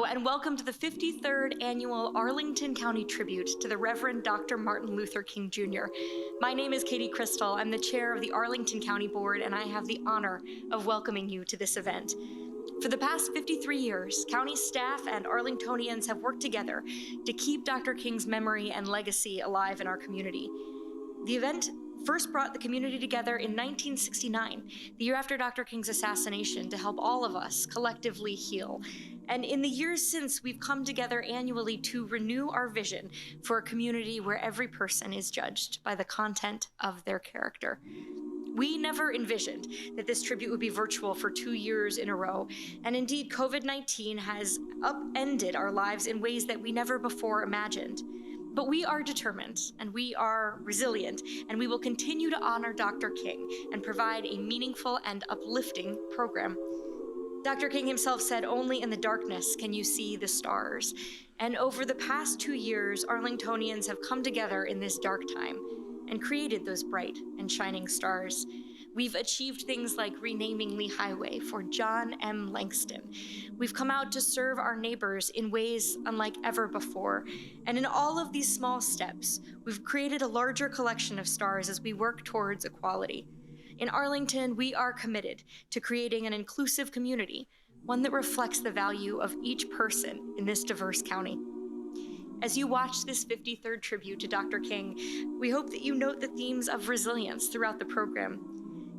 and welcome to the 53rd Annual Arlington County Tribute to the Reverend Dr. Martin Luther King Jr. My name is Katie Crystal. I'm the chair of the Arlington County Board, and I have the honor of welcoming you to this event. For the past 53 years, county staff and Arlingtonians have worked together to keep Dr. King's memory and legacy alive in our community. The event first brought the community together in 1969, the year after Dr. King's assassination, to help all of us collectively heal. And in the years since, we've come together annually to renew our vision for a community where every person is judged by the content of their character. We never envisioned that this tribute would be virtual for 2 years in a row, and indeed, COVID-19 has upended our lives in ways that we never before imagined. But we are determined, and we are resilient, and we will continue to honor Dr. King and provide a meaningful and uplifting program. Dr. King himself said, "Only in the darkness can you see the stars." And over the past 2 years, Arlingtonians have come together in this dark time and created those bright and shining stars. We've achieved things like renaming Lee Highway for John M. Langston. We've come out to serve our neighbors in ways unlike ever before. And in all of these small steps, we've created a larger collection of stars as we work towards equality. In Arlington, we are committed to creating an inclusive community, one that reflects the value of each person in this diverse county. As you watch this 53rd tribute to Dr. King, we hope that you note the themes of resilience throughout the program.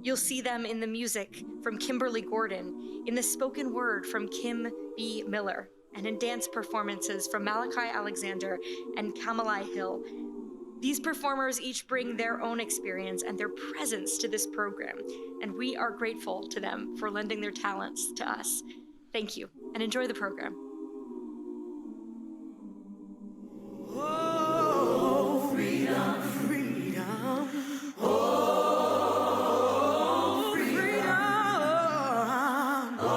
You'll see them in the music from Kimberly Gordon, in the spoken word from Kim B. Miller, and in dance performances from Malachi Alexander and Kamalai Hill. These performers each bring their own experience and their presence to this program, and we are grateful to them for lending their talents to us. Thank you, and enjoy the program. Oh, freedom, freedom. Oh, freedom. Oh,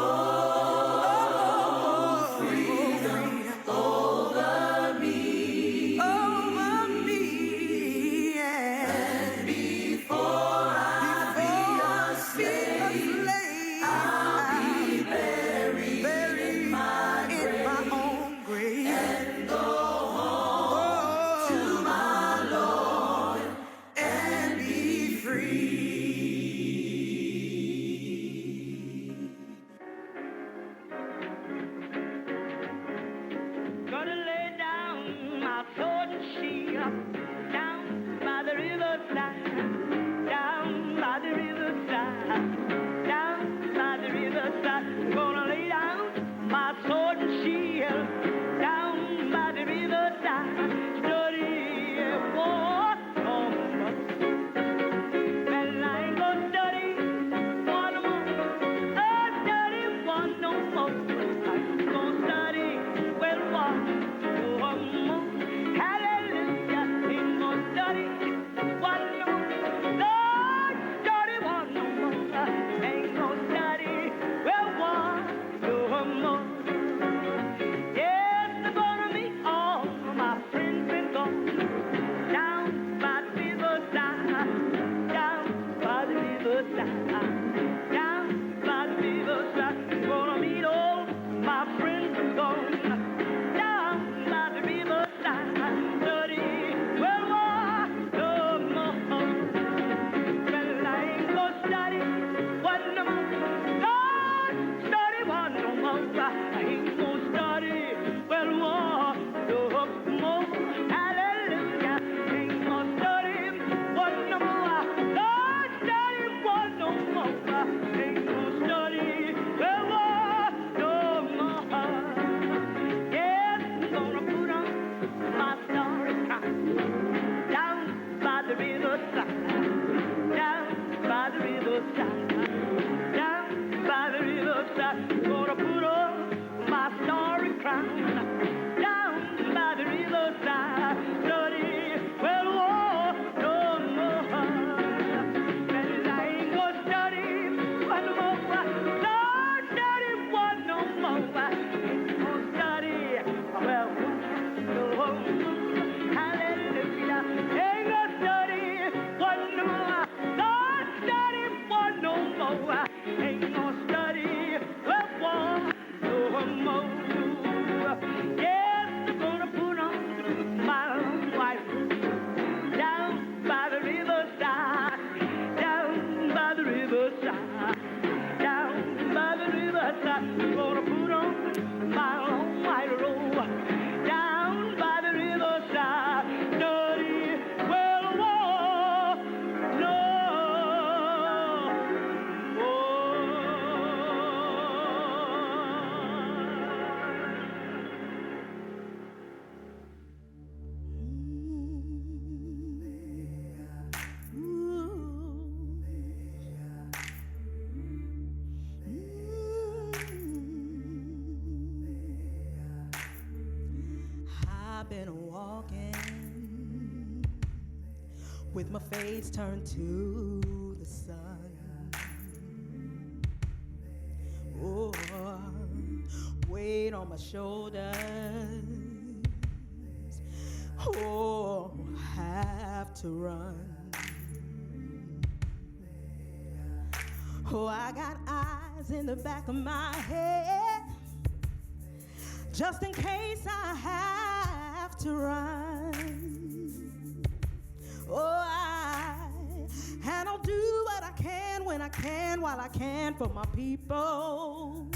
freedom over me. Over me. And before I be a slave, I'll be buried in my own grave. And go home to my Lord and be free. Gonna lay down my sword and shield down by the riverside, down by the riverside, down by the riverside. Gonna lay down my sword and shield down by the riverside. Study war no more. Well, I ain't gonna study one more. Oh, study one no more. I'm gonna study well one more. Hallelujah in been walking with my face turned to the sun. Oh, weight on my shoulders. Oh, have to run. Oh, I got eyes in the back of my head, just in case I have to run. Oh, and I'll do what I can when I can, while I can for my people.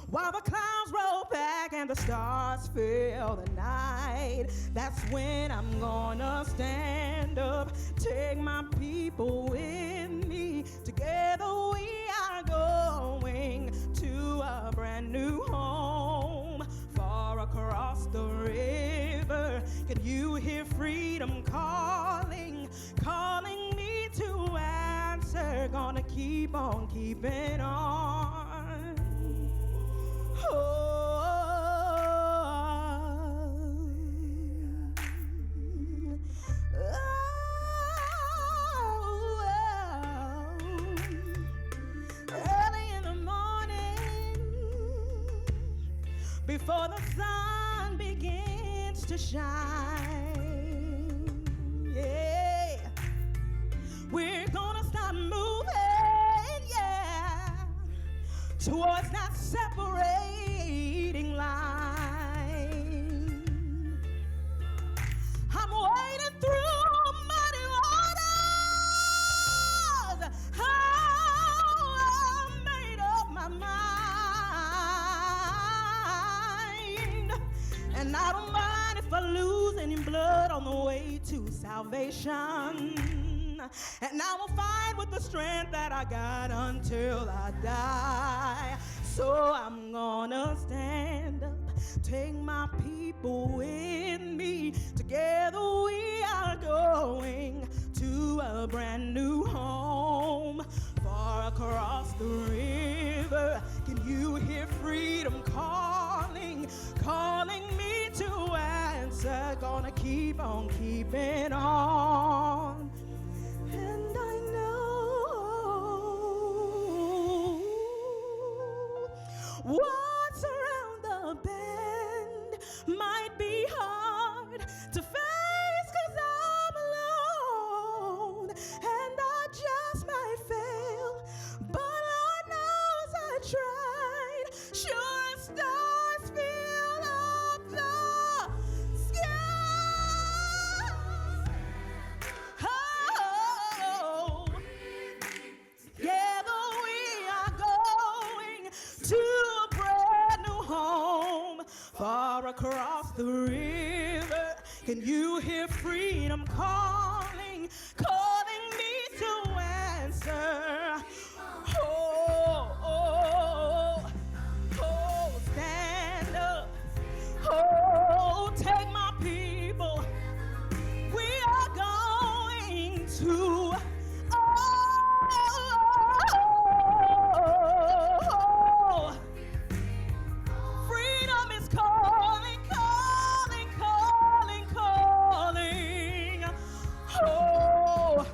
While the clouds roll back and the stars fill the night, that's when I'm gonna stand up, take my people with me. Together we are going to a brand new home, far across the river. Can you hear freedom calling, calling me to answer? Gonna keep on keeping on. Early in the morning, before the sun begins to shine, yeah, we're gonna start moving, yeah, towards that separating line. I'm wading through muddy waters. Oh, I made up my mind, and I don't mind if I lose any blood on the way to salvation. And I will fight with the strength that I got until I die. So I'm gonna stand up, take my people with me. Together we are going to a brand new home, far across the river. Can you hear freedom calling, calling me to answer? Gonna keep on keeping on. And I know what's around the bend might be hard to face, 'cause I'm alone and I just might fail, but Lord knows I tried. Sure as stars fill up the sky. Oh, together we are going to a brand new home, far across the river. Can you hear freedom calling, calling me to answer? Oh, oh, oh, stand up. Oh, take my people. We are going to freedom is calling, calling, calling, calling. Oh,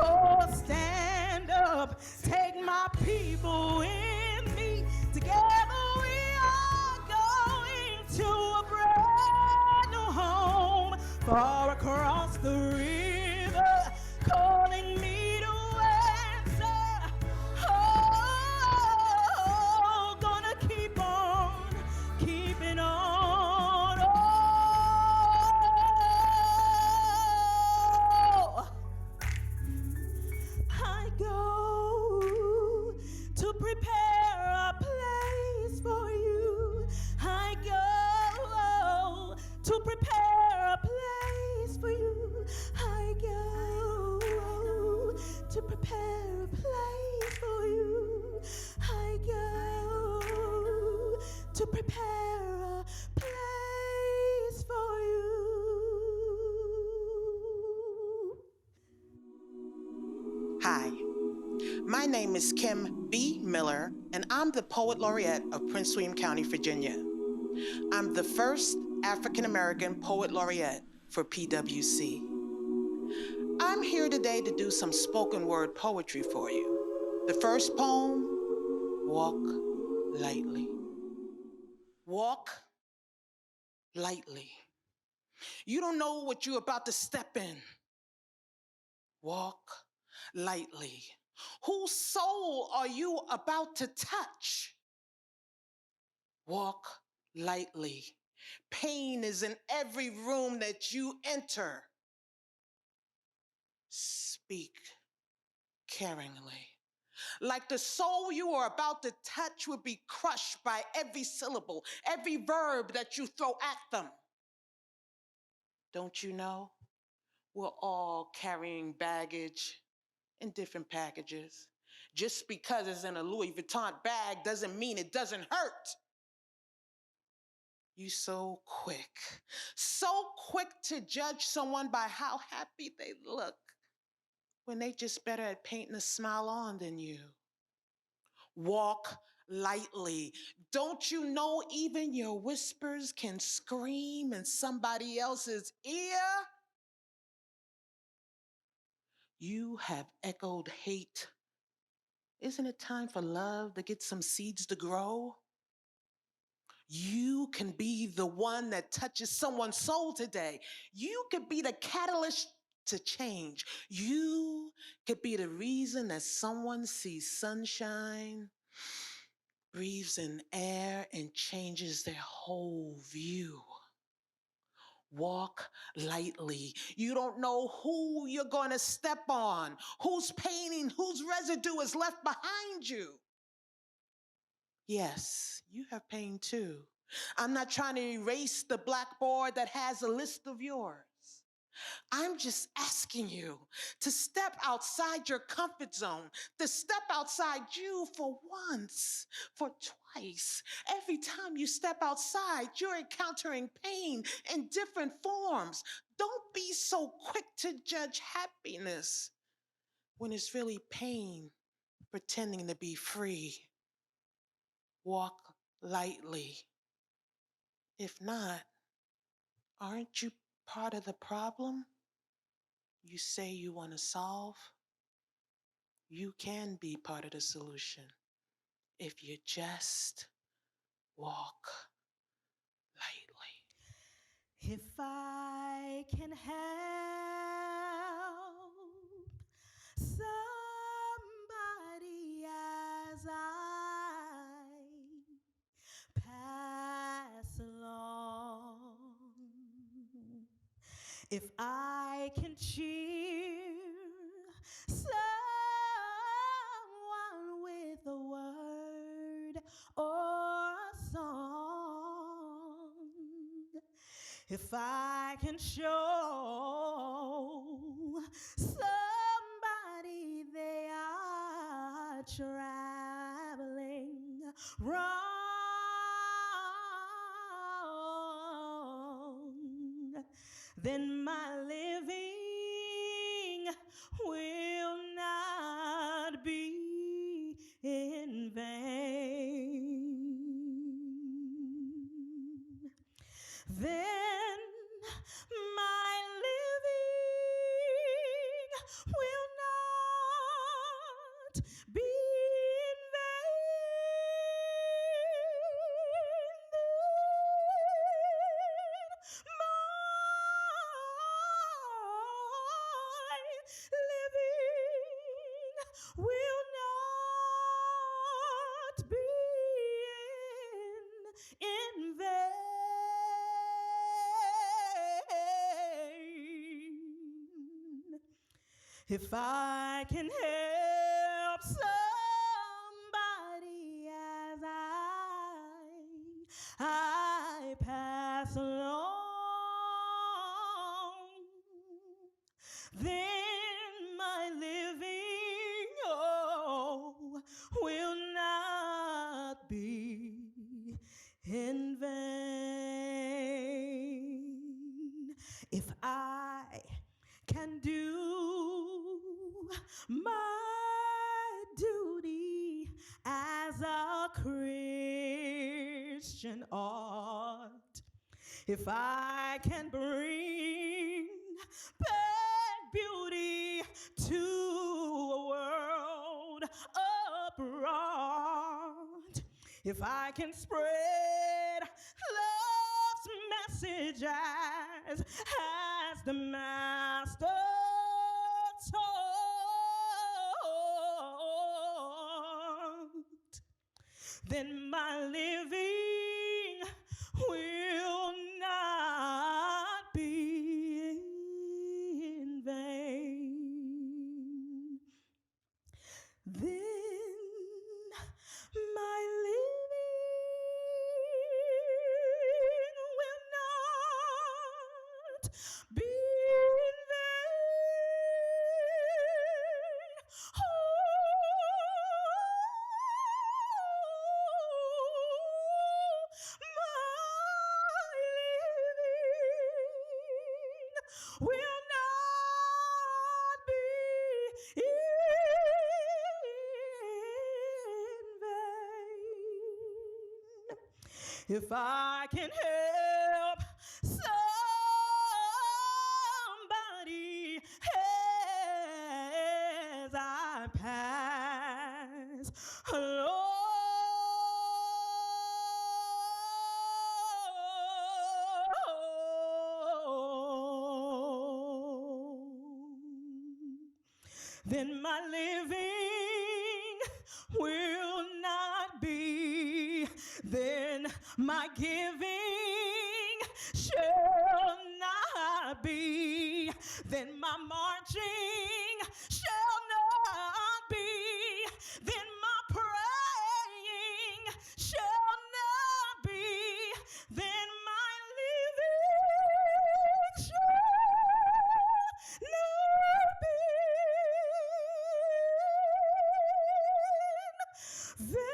oh, stand up, take my people with me. Together we are going to a brand new home, far across the river, calling me to answer. Oh, gonna keep on keeping on. Oh, I go to prepare a place for you. I go to prepare a place for you. I go to prepare a place for you. I go to prepare a place for you. Hi, my name is Kim B. Miller, and I'm the Poet Laureate of Prince William County, Virginia. I'm the first African American Poet Laureate for PWC. I'm here today to do some spoken word poetry for you. The first poem, Walk Lightly. Walk lightly. You don't know what you're about to step in. Walk lightly. Whose soul are you about to touch? Walk lightly. Pain is in every room that you enter. Speak caringly. Like the soul you are about to touch would be crushed by every syllable, every verb that you throw at them. Don't you know? We're all carrying baggage in different packages. Just because it's in a Louis Vuitton bag doesn't mean it doesn't hurt. You so quick to judge someone by how happy they look when they just better at painting a smile on than you. Walk lightly. Don't you know even your whispers can scream in somebody else's ear? You have echoed hate. Isn't it time for love to get some seeds to grow? You can be the one that touches someone's soul today. You could be the catalyst to change. You could be the reason that someone sees sunshine, breathes in air, and changes their whole view. Walk lightly. You don't know who you're going to step on, whose pain, whose residue is left behind you. Yes, you have pain too. I'm not trying to erase the blackboard that has a list of yours. I'm just asking you to step outside your comfort zone, to step outside you for once, for twice. Every time you step outside, you're encountering pain in different forms. Don't be so quick to judge happiness when it's really pain pretending to be free. Walk lightly. If not, aren't you part of the problem you say you want to solve? You can be part of the solution if you just walk lightly. If I can help somebody as I pass along, if I can cheer someone with a word or a song, if I can show somebody they are traveling wrong, then my living will not be in vain. Then my living will not be in vain. Then my living will not be in vain. If I can help somebody as I pass along, then my living, will not be in vain. If I can do my duty as a Christian ought, If I can bring back beauty to a world abroad, if I can spread love's message as the master taught, then my living will not be in vain. Then my living will not be in vain. Oh, my living will not be in vain. If I can help somebody as I pass along, then my living will not be, then my giving shall not be, then my marching shall not be, then my praying shall not be, then my living shall not be in vain.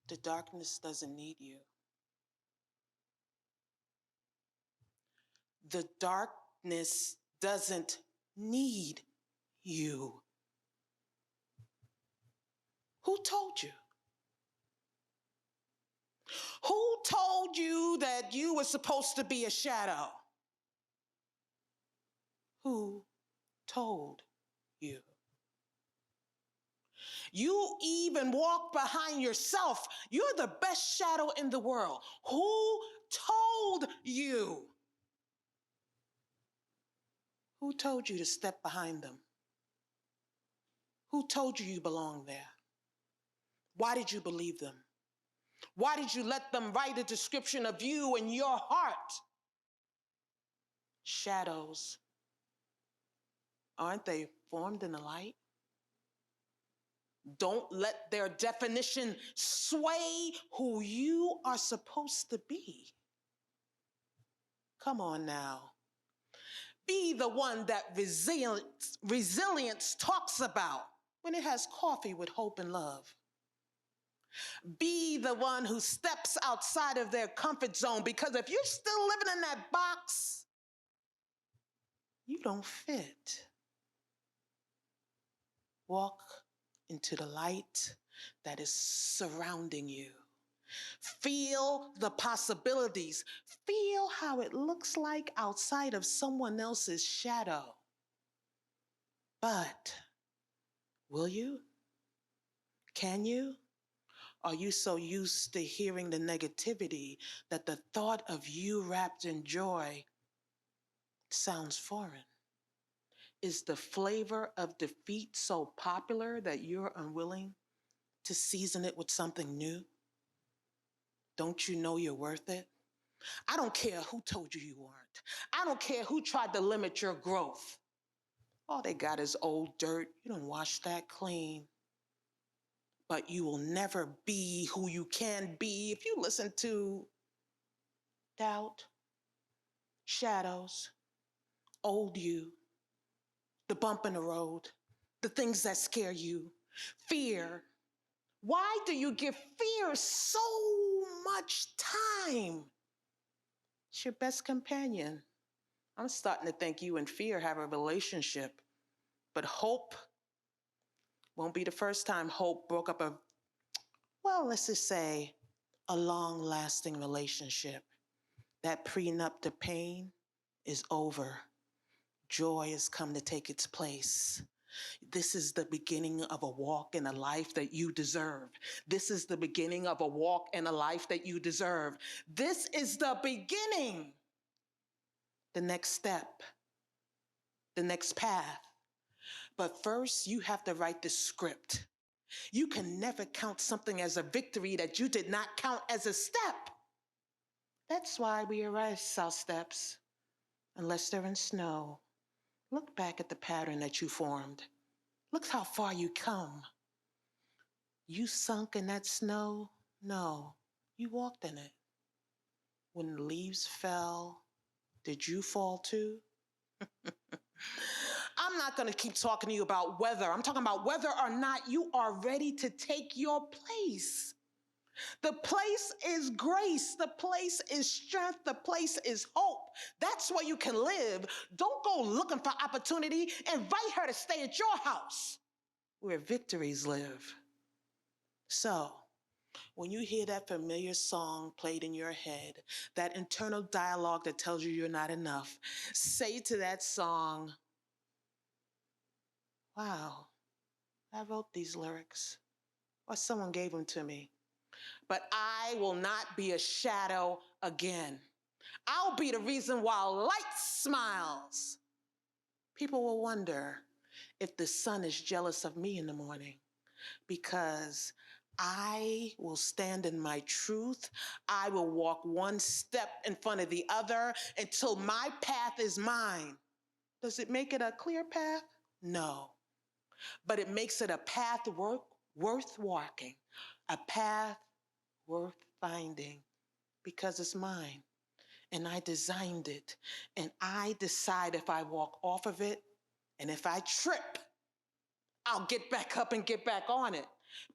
The darkness doesn't need you. The darkness doesn't need you. Who told you? Who told you that you were supposed to be a shadow? Who told you? You even walk behind yourself. You're the best shadow in the world. Who told you? Who told you to step behind them? Who told you you belong there? Why did you believe them? Why did you let them write a description of you and your heart? Shadows, aren't they formed in the light? Don't let their definition sway who you are supposed to be. Come on now. Be the one that resilience talks about when it has coffee with hope and love. Be the one who steps outside of their comfort zone, because if you're still living in that box, you don't fit. Walk into the light that is surrounding you. Feel the possibilities. Feel how it looks like outside of someone else's shadow. But will you? Can you? Are you so used to hearing the negativity that the thought of you wrapped in joy sounds foreign? Is the flavor of defeat so popular that you're unwilling to season it with something new? Don't you know you're worth it? I don't care who told you you weren't. I don't care who tried to limit your growth. All they got is old dirt. You don't wash that clean. But you will never be who you can be if you listen to doubt, shadows, old you, the bump in the road, the things that scare you, fear. Why do you give fear so much time. It's your best companion. I'm starting to think you and fear have a relationship. But hope won't be the first time hope broke up let's just say, a long-lasting relationship. That prenup to pain is over. Joy has come to take its place. This is the beginning of a walk in a life that you deserve. This is the beginning of a walk in a life that you deserve. This is the beginning. The next step, the next path. But first, you have to write the script. You can never count something as a victory that you did not count as a step. That's why we erase our steps, unless they're in snow. Look back at the pattern that you formed. Look how far you come. You sunk in that snow? No, you walked in it. When the leaves fell, did you fall too? I'm not going to keep talking to you about weather. I'm talking about whether or not you are ready to take your place. The place is grace. The place is strength. The place is hope. That's where you can live. Don't go looking for opportunity. Invite her to stay at your house where victories live. So, when you hear that familiar song played in your head, that internal dialogue that tells you you're not enough, say to that song, wow, I wrote these lyrics, or someone gave them to me. But I will not be a shadow again. I'll be the reason why light smiles. People will wonder if the sun is jealous of me in the morning, because I will stand in my truth. I will walk one step in front of the other until my path is mine. Does it make it a clear path? No. But it makes it a path worth walking, a path worth finding, because it's mine. And I designed it. And I decide if I walk off of it, and if I trip, I'll get back up and get back on it.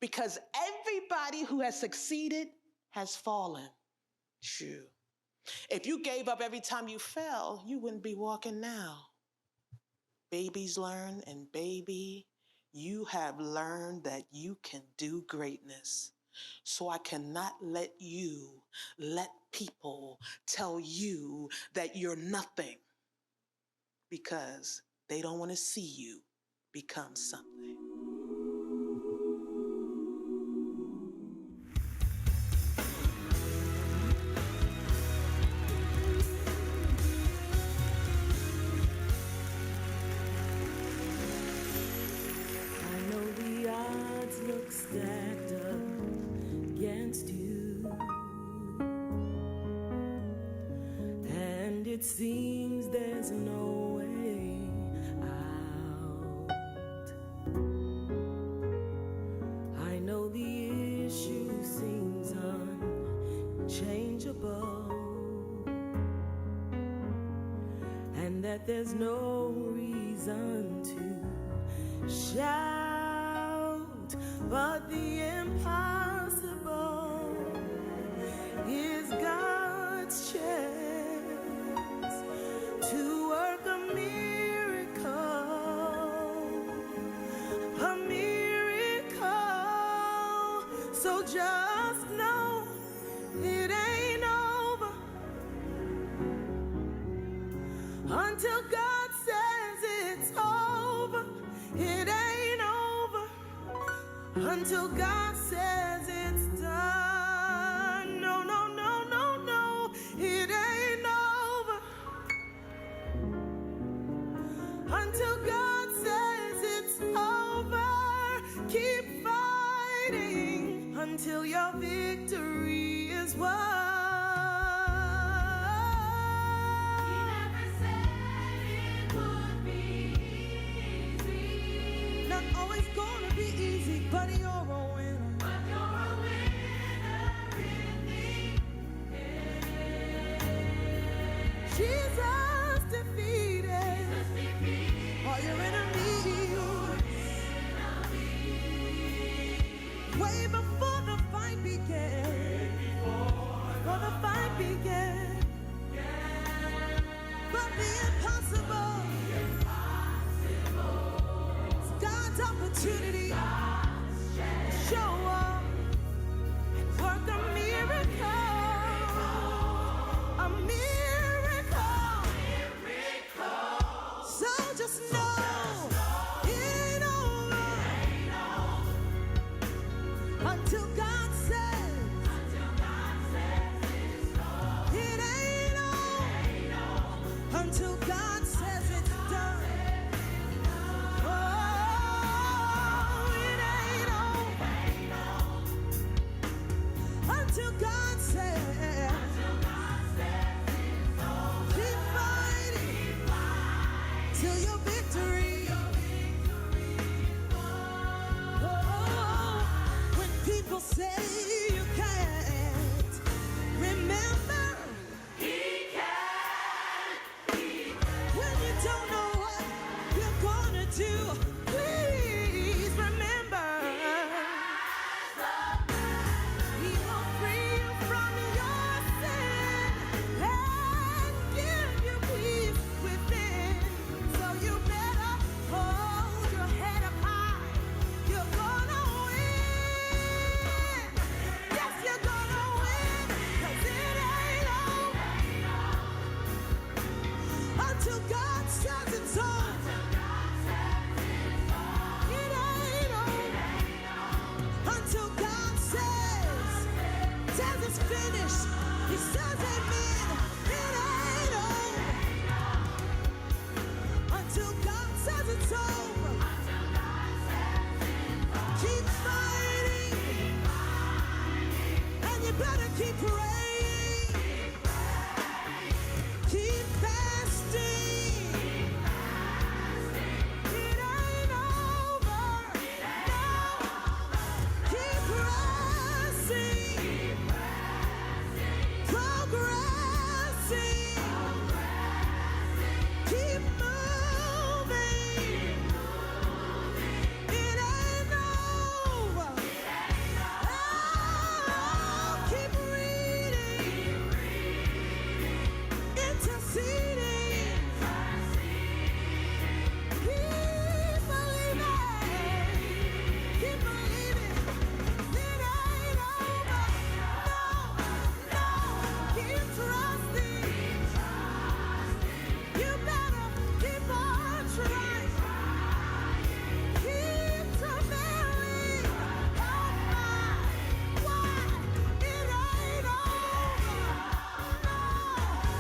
Because everybody who has succeeded has fallen. True. If you gave up every time you fell, you wouldn't be walking now. Babies learn, and baby, you have learned that you can do greatness. So I cannot let people tell you that you're nothing, because they don't want to see you become something. I know the odds look stacked up against you, and it seems there's no way out. I know the issue seems unchangeable, and that there's no reason to shout, but the impossible is God's chance to work a miracle, a miracle. So just know it ain't over until God says it's over. It ain't over until God says it's done. No, no, no, no, no, it ain't over until God says it's over. Keep fighting until your victory is won. Not always gonna be easy, but you're a winner. But you're a winner in the end. Jesus defeated all your enemies. Way before the fight began. for the fight began. But the impossible is God's opportunity to show up and work a miracle. A miracle. So just know it ain't over until God says it ain't over until God says it's done. Oh, it ain't over until God says. Keep fighting till your victory. Oh, when people say you can't, remember when you don't know what you're gonna do, please remember He will free you from your sin and give you peace within. So you better hold your head up high. You're gonna win. Yes, you're gonna win. 'Cause it ain't over until God says it's over. It ain't over until God says it's finished. He says amen. It ain't over until God says it's over. Keep fighting, and you better keep praying. Keep fasting. It ain't over. No. Keep pressing. Progressing. Keep moving. It ain't over. Oh, keep reading. Interceding. Keep believing. Keep believing. It ain't over. No, no. Keep trusting. You better keep on trying. Keep travailing. Oh my, why? It ain't over. No,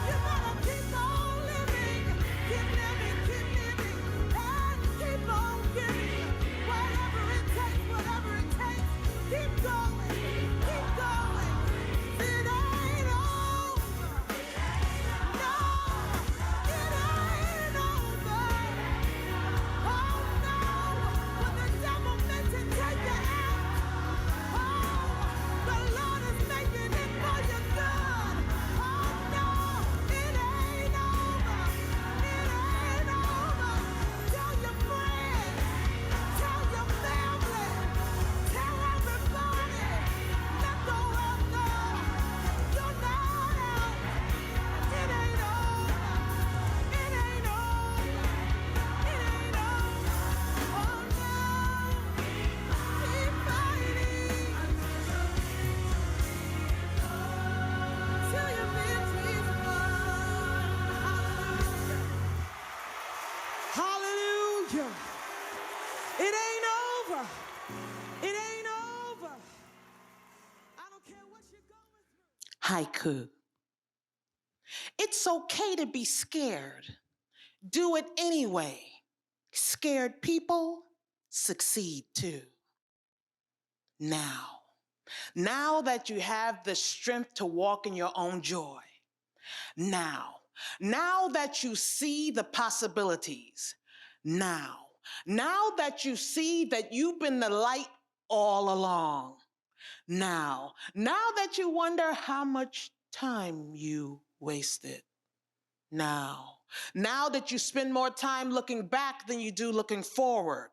you better keep on living. Keep living, keep living, and keep on giving. Whatever it takes, whatever it takes. Keep going, keep going. It ain't over. No, it ain't over. Oh no, when the devil meant to take you out, oh, the Lord is making it for your good. Oh no, it ain't over. It ain't over. Tell your friends, tell your family, tell everybody. Let the world know you're not out. It ain't over. It ain't over. It ain't over. Oh no. Keep fighting till your victory's won. Hallelujah. It ain't over. It ain't over. I don't care what you're going through. Haiku. It's okay to be scared. Do it anyway. Scared people succeed too. Now that you have the strength to walk in your own joy. Now that you see the possibilities. Now that you see that you've been the light all along. Now that you wonder how much time you wasted. Now that you spend more time looking back than you do looking forward.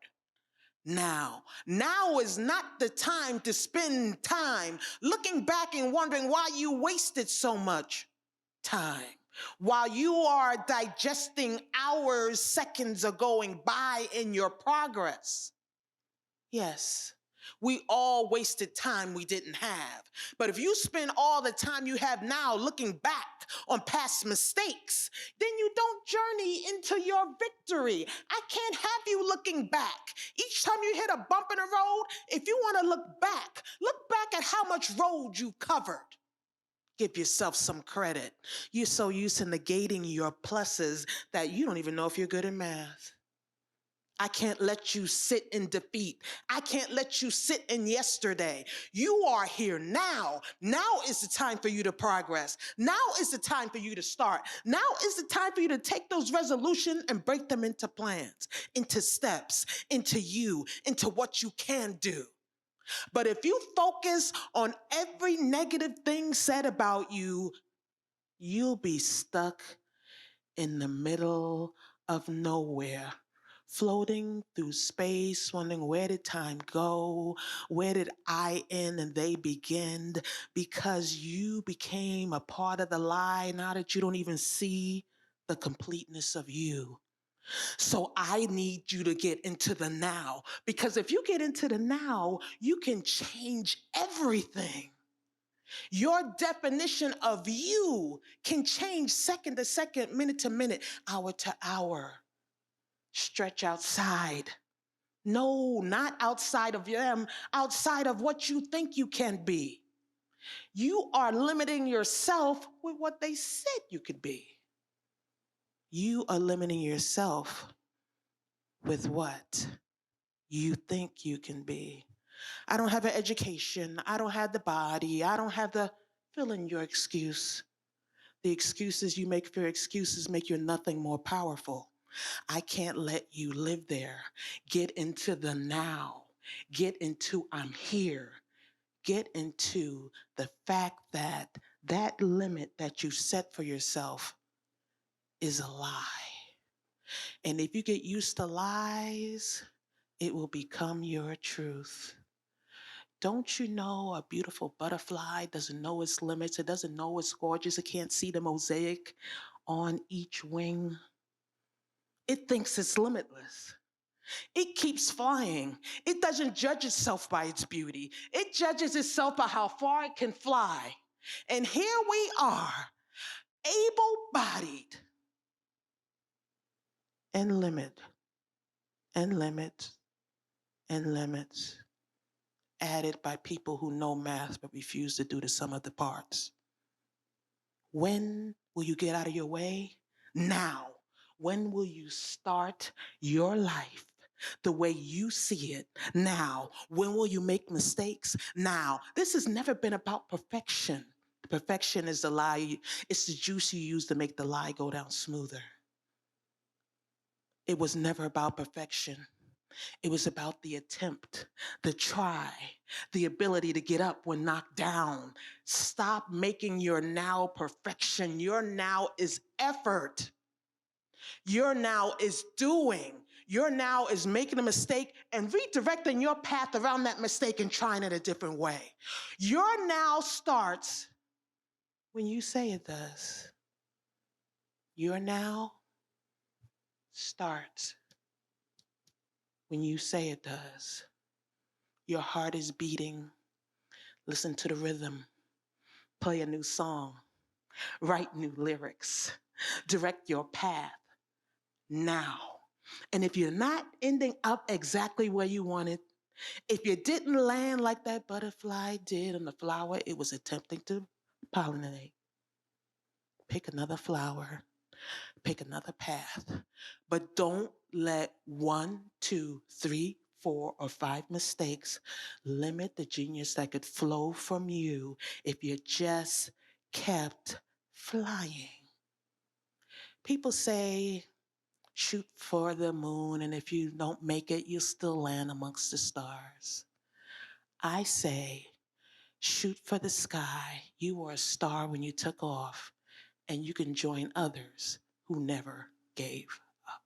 Now. Now is not the time to spend time looking back and wondering why you wasted so much time. While you are digesting hours, seconds are going by in your progress. Yes, we all wasted time we didn't have. But if you spend all the time you have now looking back on past mistakes, then you don't journey into your victory. I can't have you looking back. Each time you hit a bump in the road, if you want to look back at how much road you covered. Give yourself some credit. You're so used to negating your pluses that you don't even know if you're good at math. I can't let you sit in defeat. I can't let you sit in yesterday. You are here now. Now is the time for you to progress. Now is the time for you to start. Now is the time for you to take those resolutions and break them into plans, into steps, into you, into what you can do. But if you focus on every negative thing said about you, you'll be stuck in the middle of nowhere, floating through space, wondering where did time go? Where did I end and they begin? Because you became a part of the lie now that you don't even see the completeness of you. So I need you to get into the now, because if you get into the now, you can change everything. Your definition of you can change second to second, minute to minute, hour to hour. Stretch outside. No, not outside of them, outside of what you think you can be. You are limiting yourself with what they said you could be. You are limiting yourself with what you think you can be. I don't have an education. I don't have the body. I don't have the, fill in your excuse. The excuses you make for your excuses make you nothing more powerful. I can't let you live there. Get into the now. Get into I'm here. Get into the fact that that limit that you set for yourself is a lie. And if you get used to lies, it will become your truth. Don't you know a beautiful butterfly doesn't know its limits? It doesn't know it's gorgeous. It can't see the mosaic on each wing. It thinks it's limitless. It keeps flying. It doesn't judge itself by its beauty. It judges itself by how far it can fly. And here we are, able-bodied, and limits, added by people who know math but refuse to do the sum of the parts. When will you get out of your way? Now. When will you start your life the way you see it? Now. When will you make mistakes? Now. This has never been about perfection. Perfection is the lie. It's the juice you use to make the lie go down smoother. It was never about perfection. It was about the attempt, the try, the ability to get up when knocked down. Stop making your now perfection. Your now is effort. Your now is doing. Your now is making a mistake and redirecting your path around that mistake and trying it a different way. Your now starts when you say it does. Your now starts when you say it does. Your heart is beating. Listen to the rhythm. Play a new song. Write new lyrics. Direct your path now. And if you're not ending up exactly where you wanted, if you didn't land like that butterfly did on the flower it was attempting to pollinate, pick another flower, pick another path. But don't let 1, 2, 3, 4, or 5 mistakes limit the genius that could flow from you if you just kept flying. People say, shoot for the moon, and if you don't make it, you'll still land amongst the stars. I say, shoot for the sky. You were a star when you took off, and you can join others who never gave up.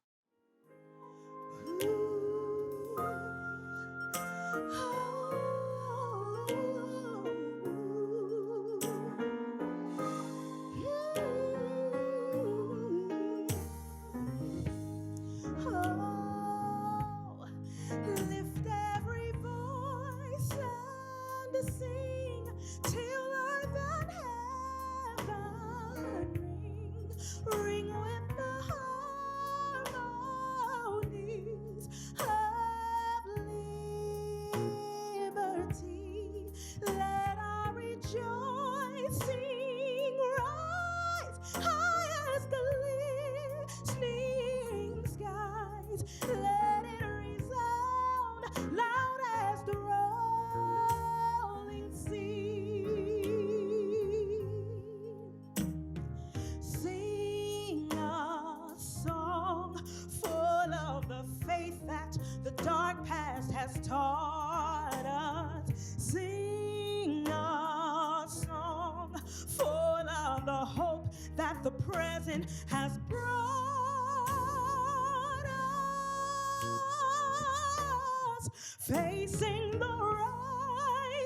the present has brought us, facing the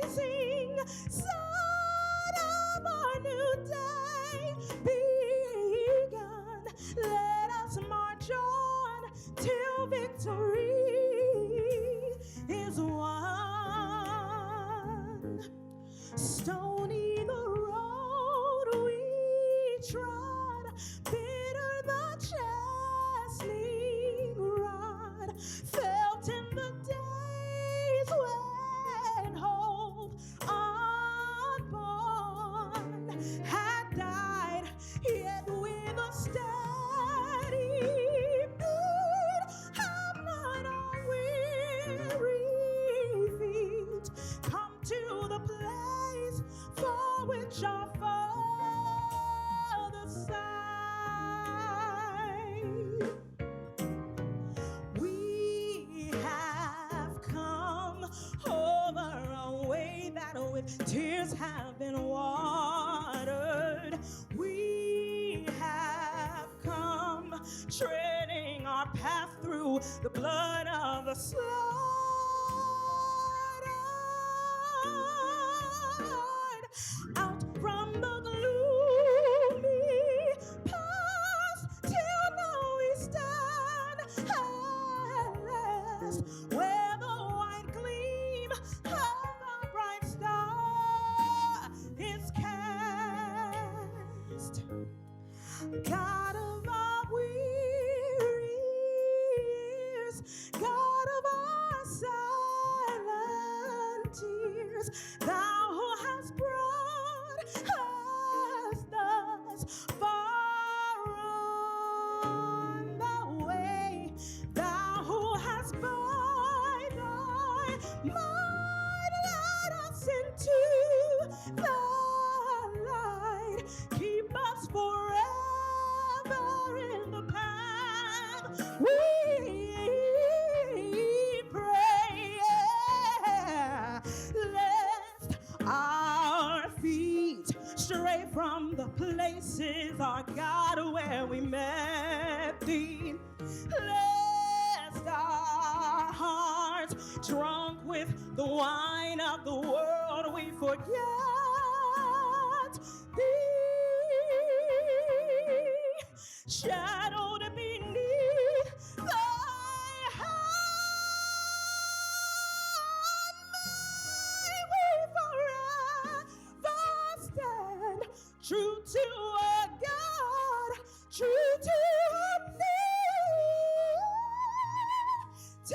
rising sun of our new day begun. Let us march on till victory is won. Stony the road we trod, bitter the chastening rod, felt in the days when hope unborn had died, yet with a steady beat have not our weary feet come to the place for which our Father sighed. We have come over a way that with tears have been watered. We have come treading our path through the blood of the slaughtered. Out from the gloomy past till now we stand at last, where the white gleam of the bright star is cast. God of our weary years, God of our silent tears, thou who hast brought us thus far on the way, thou who hast by thy might led us into the light, keep us forever in the path we pray, lest our feet stray from the places, our God, where we met thee, lest our hearts, drunk with the wine of the world, we forget thee, shadowed beneath thy hand, may we forever stand true to our God, true to thee, to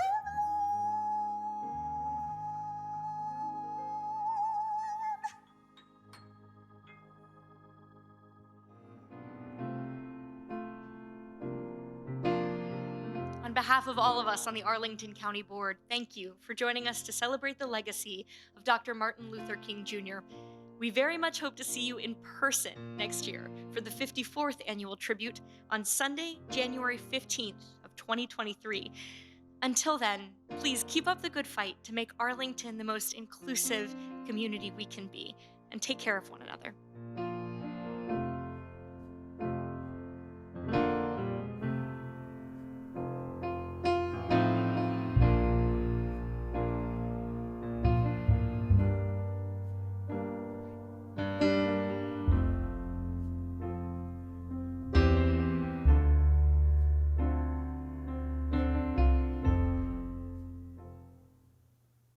On behalf of all of us on the Arlington County Board, thank you for joining us to celebrate the legacy of Dr. Martin Luther King Jr. We very much hope to see you in person next year for the 54th annual tribute on Sunday, January 15th of 2023. Until then, please keep up the good fight to make Arlington the most inclusive community we can be, and take care of one another.